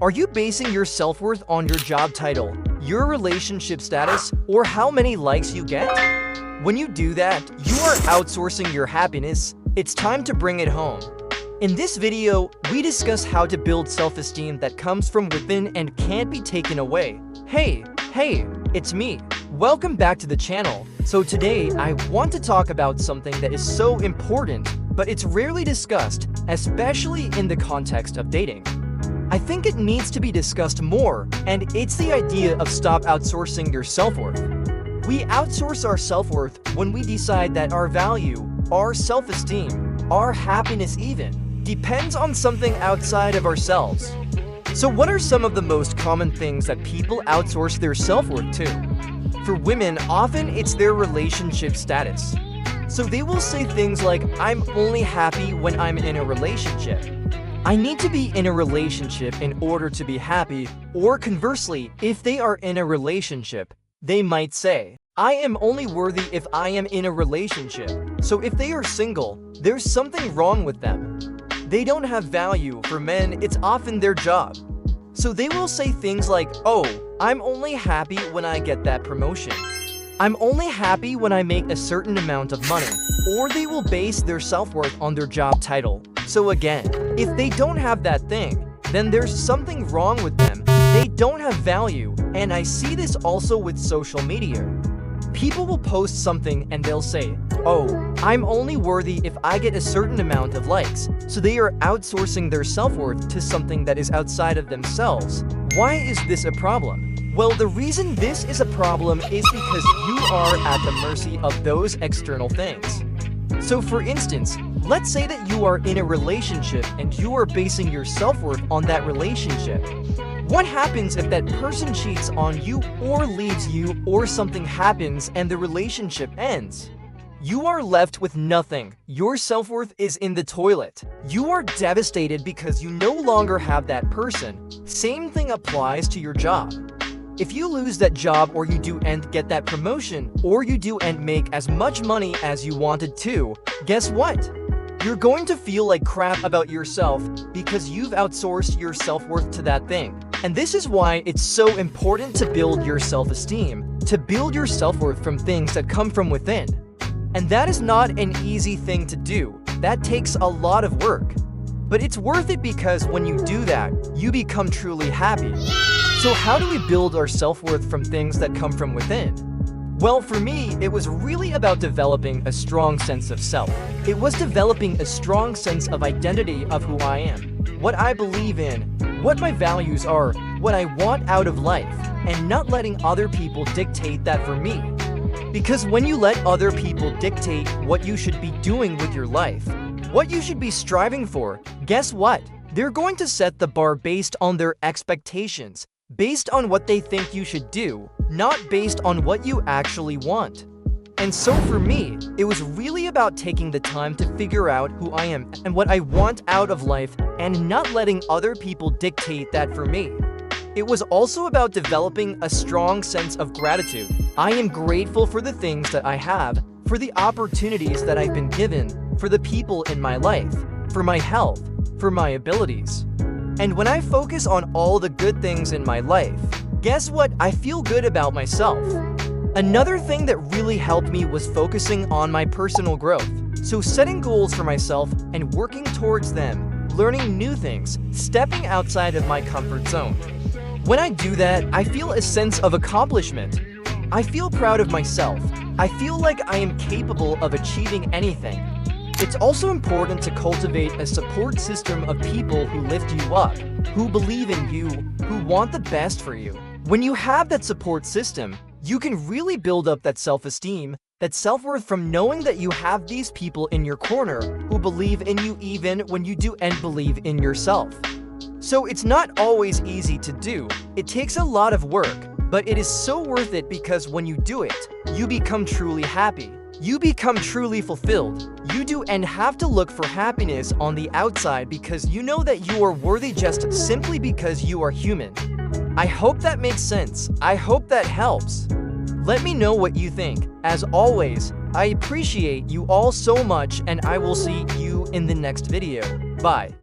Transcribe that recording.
Are you basing your self-worth on your job title, your relationship status, or how many likes you get? When you do that, you are outsourcing your happiness. It's time to bring it home. In this video, we discuss how to build self-esteem that comes from within and can't be taken away. Hey, it's me. Welcome back to the channel. So today, I want to talk about something that is so important, but it's rarely discussed, especially in the context of dating. I think it needs to be discussed more, and it's the idea of stop outsourcing your self-worth. We outsource our self-worth when we decide that our value, our self-esteem, our happiness even, depends on something outside of ourselves. So what are some of the most common things that people outsource their self-worth to? For women, often it's their relationship status. So they will say things like, "I'm only happy when I'm in a relationship." "I need to be in a relationship in order to be happy," or conversely, if they are in a relationship, they might say, "I am only worthy if I am in a relationship." So if they are single, there's something wrong with them. They don't have value. For men, it's often their job. So they will say things like, "Oh, I'm only happy when I get that promotion. I'm only happy when I make a certain amount of money," or they will base their self-worth on their job title. So again, if they don't have that thing, then there's something wrong with them. They don't have value, and I see this also with social media. People will post something and they'll say, "Oh, I'm only worthy if I get a certain amount of likes." So they are outsourcing their self-worth to something that is outside of themselves. Why is this a problem? Well, the reason this is a problem is because you are at the mercy of those external things. So for instance, let's say that you are in a relationship and you are basing your self-worth on that relationship. What happens if that person cheats on you or leaves you or something happens and the relationship ends? You are left with nothing. Your self-worth is in the toilet. You are devastated because you no longer have that person. Same thing applies to your job. If you lose that job, or you do and get that promotion, or you do and make as much money as you wanted to, guess what? You're going to feel like crap about yourself because you've outsourced your self-worth to that thing. And this is why it's so important to build your self-esteem, to build your self-worth from things that come from within. And that is not an easy thing to do. That takes a lot of work. But it's worth it because when you do that, you become truly happy. So how do we build our self-worth from things that come from within? Well, for me, it was really about developing a strong sense of self. It was developing a strong sense of identity of who I am, what I believe in, what my values are, what I want out of life, and not letting other people dictate that for me. Because when you let other people dictate what you should be doing with your life, what you should be striving for, guess what? They're going to set the bar based on their expectations, based on what they think you should do, not based on what you actually want. And so for me, it was really about taking the time to figure out who I am and what I want out of life and not letting other people dictate that for me. It was also about developing a strong sense of gratitude. I am grateful for the things that I have, for the opportunities that I've been given, for the people in my life, for my health, for my abilities. And when I focus on all the good things in my life, guess what? I feel good about myself. Another thing that really helped me was focusing on my personal growth. So setting goals for myself and working towards them, learning new things, stepping outside of my comfort zone. When I do that, I feel a sense of accomplishment. I feel proud of myself. I feel like I am capable of achieving anything. It's also important to cultivate a support system of people who lift you up, who believe in you, who want the best for you. When you have that support system, you can really build up that self-esteem, that self-worth from knowing that you have these people in your corner who believe in you even when you do and believe in yourself. So it's not always easy to do. It takes a lot of work, but it is so worth it because when you do it, you become truly happy. You become truly fulfilled. You do and have to look for happiness on the outside because you know that you are worthy just simply because you are human. I hope that makes sense. I hope that helps. Let me know what you think. As always, I appreciate you all so much and I will see you in the next video. Bye.